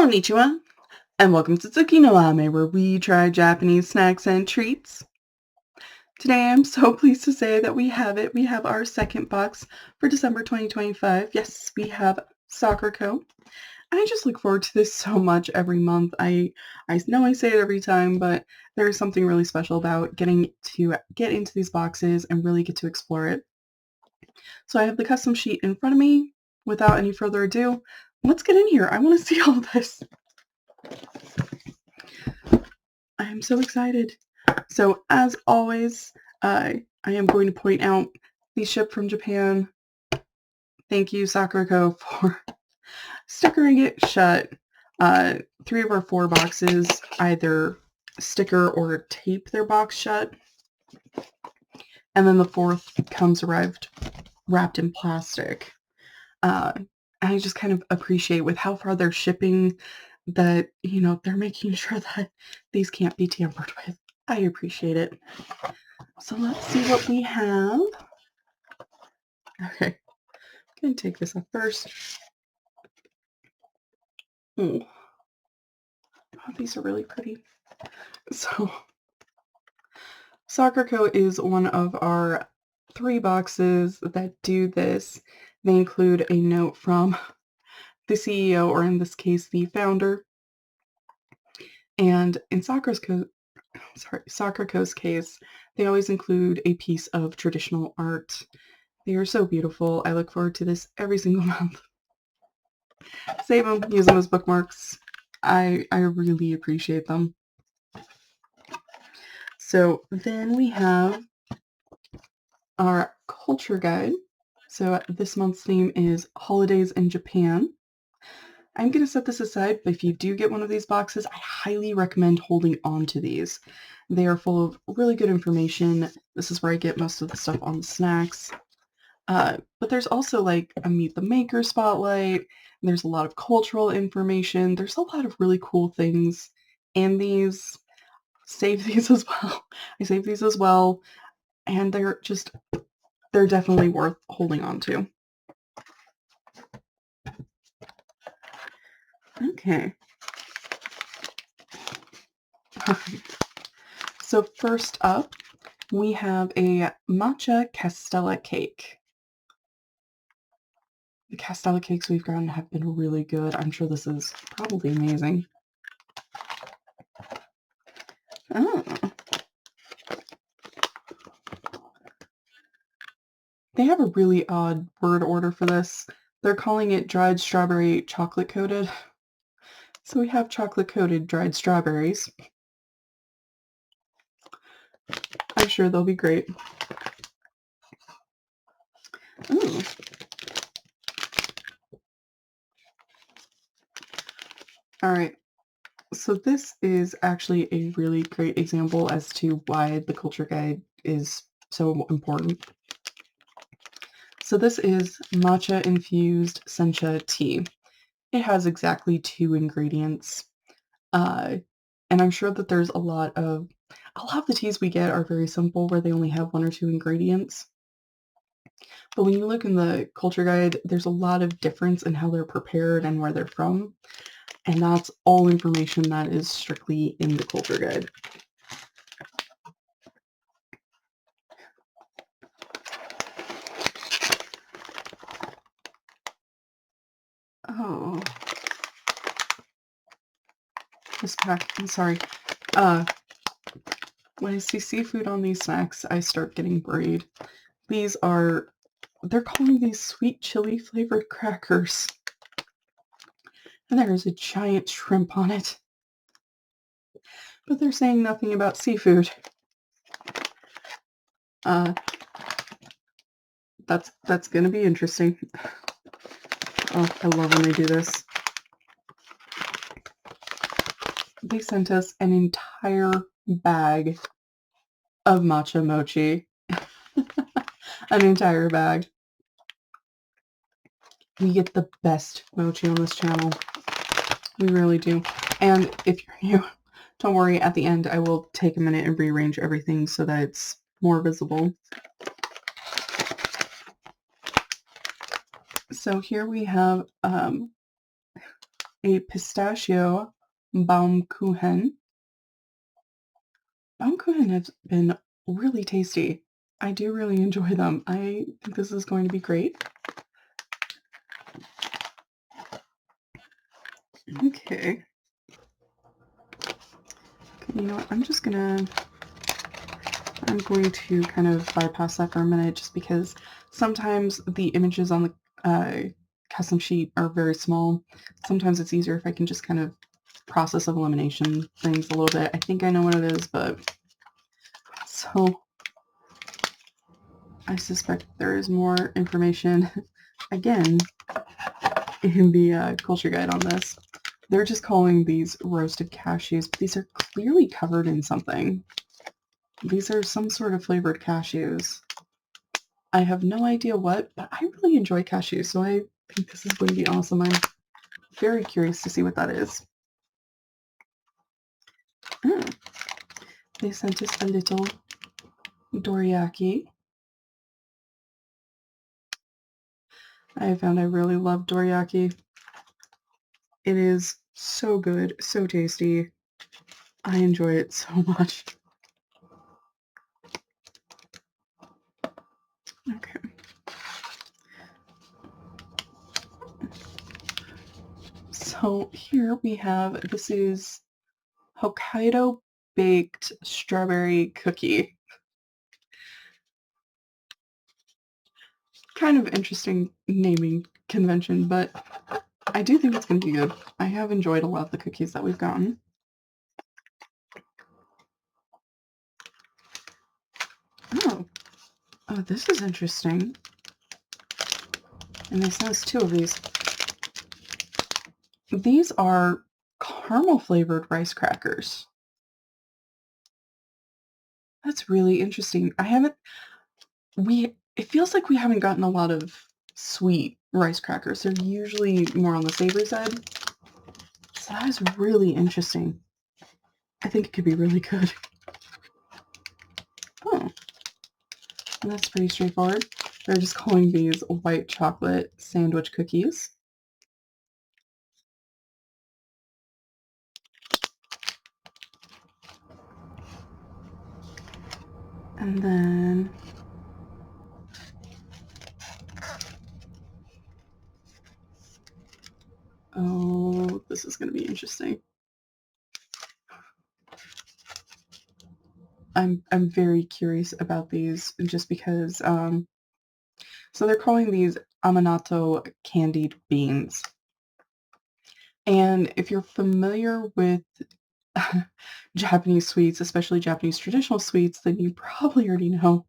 Konnichiwa, and welcome to Tsuki no Ame, where we try Japanese snacks and treats. Today I'm so pleased to say that we have it. We have our second box for December 2025. Yes, we have Sakuraco. I just look forward to this so much every month. I know I say it every time, but there's something really special about getting to get into these boxes and really get to explore it. So I have the custom sheet in front of me. Without any further ado, let's get in here. I want to see all this. I am so excited. So as always, I am going to point out these ship from Japan. Thank you, Sakuraco, for stickering it shut. 3 of our 4 boxes either sticker or tape their box shut. And then the 4th comes wrapped in plastic. I just kind of appreciate with how far they're shipping that, they're making sure that these can't be tampered with. I appreciate it. So let's see what we have. Okay, I'm going to take this up first. Oh, these are really pretty. So, Sakuraco is one of our 3 boxes that do this. They include a note from the CEO, or in this case, the founder. And in Sakuraco's case, they always include a piece of traditional art. They are so beautiful. I look forward to this every single month. Save them, use them as bookmarks. I really appreciate them. So then we have our culture guide. So this month's theme is Holidays in Japan. I'm going to set this aside, but if you do get one of these boxes, I highly recommend holding on to these. They are full of really good information. This is where I get most of the stuff on the snacks. But there's also like a Meet the Maker spotlight. There's a lot of cultural information. There's a lot of really cool things in these. Save these as well. I save these as well. And they're definitely worth holding on to. Okay. So first up, we have a matcha castella cake. The castella cakes we've gotten have been really good. I'm sure this is probably amazing. Oh. They have a really odd word order for this. They're calling it dried strawberry chocolate coated. So we have chocolate coated dried strawberries. I'm sure they'll be great. Ooh. Alright, so this is actually a really great example as to why the culture guide is so important. So this is matcha infused sencha tea. It has exactly 2 ingredients. And I'm sure that there's a lot of the teas we get are very simple where they only have 1 or 2 ingredients. But when you look in the culture guide, there's a lot of difference in how they're prepared and where they're from. And that's all information that is strictly in the culture guide. Oh. This pack, I'm sorry. When I see seafood on these snacks, I start getting worried. They're calling these sweet chili flavored crackers. And there is a giant shrimp on it. But they're saying nothing about seafood. That's gonna be interesting. Oh, I love when they do this. They sent us an entire bag of matcha mochi. An entire bag. We get the best mochi on this channel. We really do. And if you're new, don't worry, at the end I will take a minute and rearrange everything so that it's more visible. So here we have a pistachio Baumkuchen. Baumkuchen has been really tasty. I do really enjoy them. I think this is going to be great. Okay. You know what? I'm going to kind of bypass that for a minute just because sometimes the images on the custom sheet are very small. Sometimes it's easier if I can just kind of process of elimination things a little bit. I think I know what it is, but so I suspect there is more information again in the culture guide on this. They're just calling these roasted cashews, but these are clearly covered in something. These are some sort of flavored cashews. I have no idea what, but I really enjoy cashews, so I think this is going to be awesome. I'm very curious to see what that is. Oh, they sent us a little dorayaki. I found I really love dorayaki. It is so good, so tasty. I enjoy it so much. Okay. So here we have, this is Hokkaido baked strawberry cookie. Kind of interesting naming convention, but I do think it's going to be good. I have enjoyed a lot of the cookies that we've gotten. Oh, this is interesting. And they sent us 2 of these. These are caramel flavored rice crackers. That's really interesting. It feels like we haven't gotten a lot of sweet rice crackers. They're usually more on the savory side. So that is really interesting. I think it could be really good. Oh, and that's pretty straightforward. They're just calling these white chocolate sandwich cookies. And then oh, this is going to be interesting. I'm very curious about these just because so they're calling these Aminato candied beans. And if you're familiar with Japanese sweets, especially Japanese traditional sweets, then you probably already know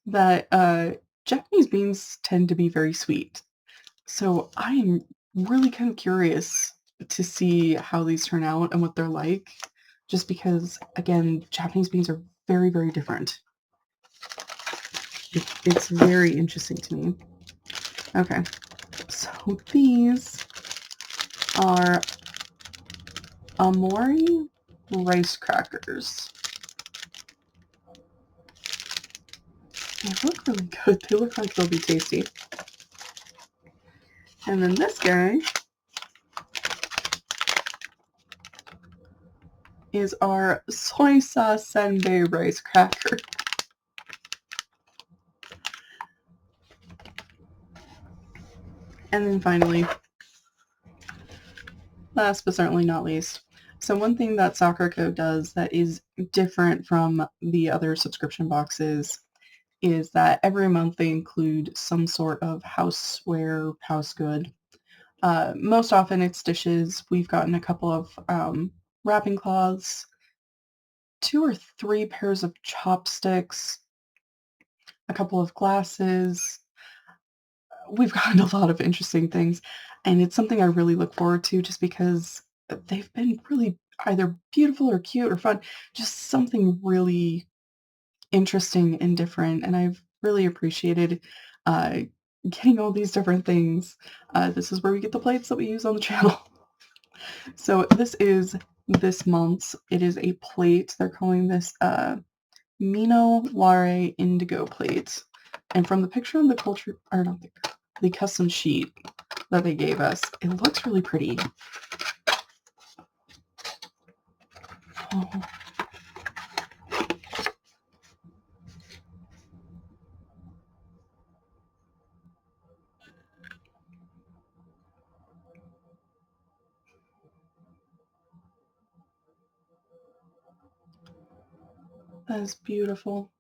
that Japanese beans tend to be very sweet. So I am really kind of curious to see how these turn out and what they're like, just because, again, Japanese beans are very, very different. It's very interesting to me. Okay, so these are Amori rice crackers. They look really good. They look like they'll be tasty. And then this guy is our soy sauce senbei rice cracker. And then finally, last but certainly not least, so one thing that Sakuraco does that is different from the other subscription boxes is that every month they include some sort of houseware, house good. Most often it's dishes. We've gotten a couple of wrapping cloths, 2 or 3 pairs of chopsticks, a couple of glasses. We've gotten a lot of interesting things, and it's something I really look forward to just because they've been really either beautiful or cute or fun, just something really interesting and different, and I've really appreciated uh, getting all these different things. This is where we get the plates that we use on the channel. So this is this month's. It is a plate. They're calling this Mino Ware Indigo plate. And from the picture on the the custom sheet that they gave us, it looks really pretty. Oh. That is beautiful.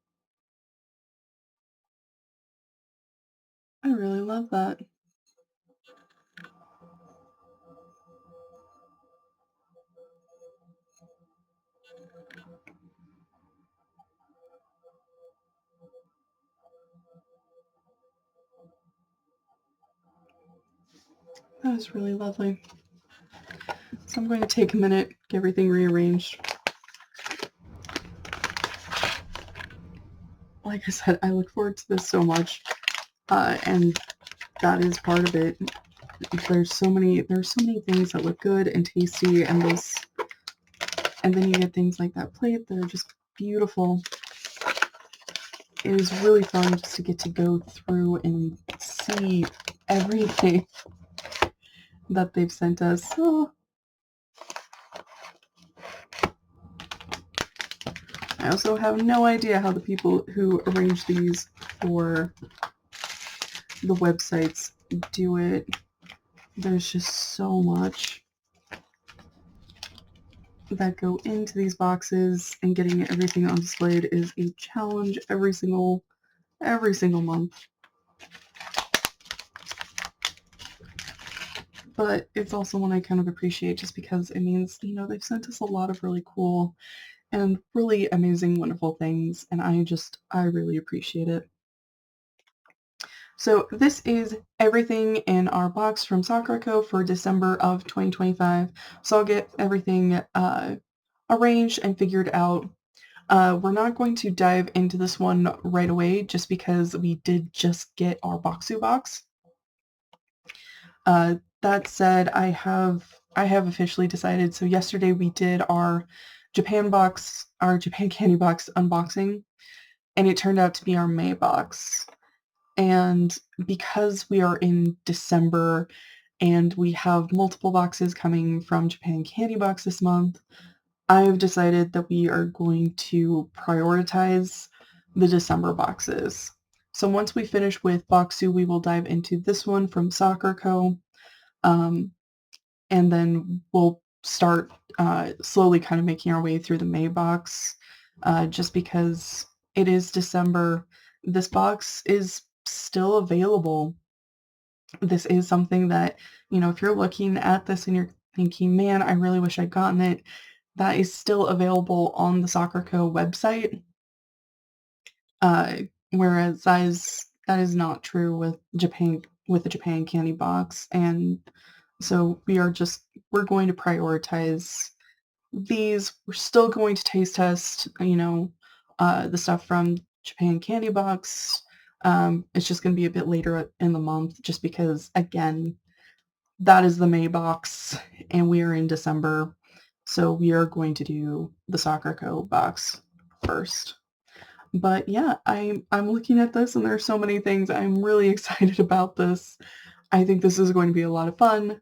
I really love that. That was really lovely. So I'm going to take a minute, get everything rearranged. Like I said, I look forward to this so much, and that is part of it. There's so many things that look good and tasty, and then you get things like that plate that are just beautiful. It was really fun just to get to go through and see everything that they've sent us. Oh. I also have no idea how the people who arrange these for the websites do it. There's just so much that go into these boxes, and getting everything on displayed is a challenge every single month. But it's also one I kind of appreciate just because it means, they've sent us a lot of really cool and really amazing, wonderful things, and I really appreciate it. So this is everything in our box from Sakuraco for December of 2025. So I'll get everything arranged and figured out. We're not going to dive into this one right away just because we did just get our Boxu box. That said, I have officially decided. So yesterday we did our Japan candy box unboxing, and it turned out to be our May box. And because we are in December and we have multiple boxes coming from Japan Candy Box this month, I've decided that we are going to prioritize the December boxes. So once we finish with Boxu, we will dive into this one from Sakuraco, and then we'll start slowly kind of making our way through the May box, just because it is December. This box is still available. This is something that, if you're looking at this and you're thinking, man, I really wish I'd gotten it, that is still available on the Sakuraco website. Whereas that is not true with the Japan candy box. And so we're going to prioritize these. We're still going to taste test, the stuff from Japan Candy Box. It's just going to be a bit later in the month just because, again, that is the May box and we are in December. So we are going to do the Sakuraco box first. But yeah, I'm looking at this and there are so many things. I'm really excited about this. I think this is going to be a lot of fun.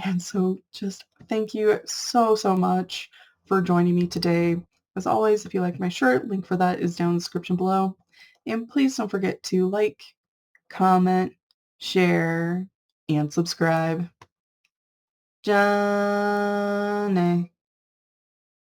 And so just thank you so, so much for joining me today. As always, if you like my shirt, link for that is down in the description below. And please don't forget to like, comment, share, and subscribe. Johnny.